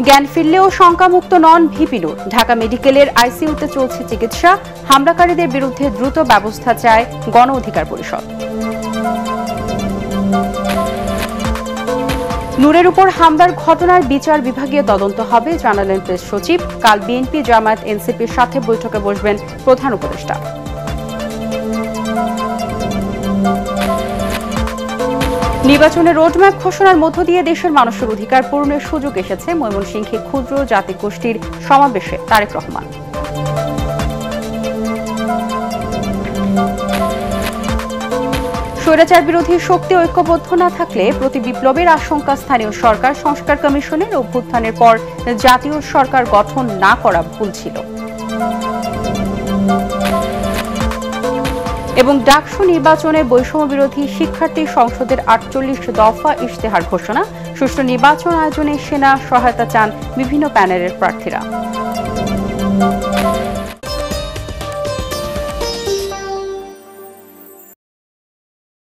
জ্ঞান ফিরলেও শঙ্কামুক্ত নন ভিপি নূর। ঢাকা মেডিকেলের আইসিইউতে চলছে চিকিৎসা। হামলাকারীদের বিরুদ্ধে দ্রুত ব্যবস্থা চায় গণ অধিকার পরিষদ। নূরের উপর হামলার ঘটনার বিচার বিভাগীয় তদন্ত হবে জানালেন প্রেস সচিব। কাল বিএনপি, জামায়াত, এনসিপির সাথে বৈঠকে বসবেন প্রধান উপদেষ্টা। নির্বাচনের রোডম্যাপ ঘোষণার মধ্য দিয়ে দেশের মানুষের অধিকার পূরণের সুযোগ এসেছে ময়মনসিংহে ক্ষুদ্র জাতিগোষ্ঠীর সমাবেশে তারেক রহমান। স্বৈরাচার বিরোধী শক্তি ঐক্যবদ্ধ না থাকলে প্রতি বিপ্লবের আশঙ্কা স্থানীয় সরকার সংস্কার কমিশনের অভ্যুত্থানের পর জাতীয় সরকার গঠন না করা ভুল ছিল। এবং ডাকসু নির্বাচনে বৈষম্য বিরোধী শিক্ষার্থী সংসদের ৪৮ দফা ইশতেহার ঘোষণা। সুষ্ঠু নির্বাচন আয়োজনে সেনা সহায়তা চান বিভিন্ন প্যানেলের প্রার্থীরা।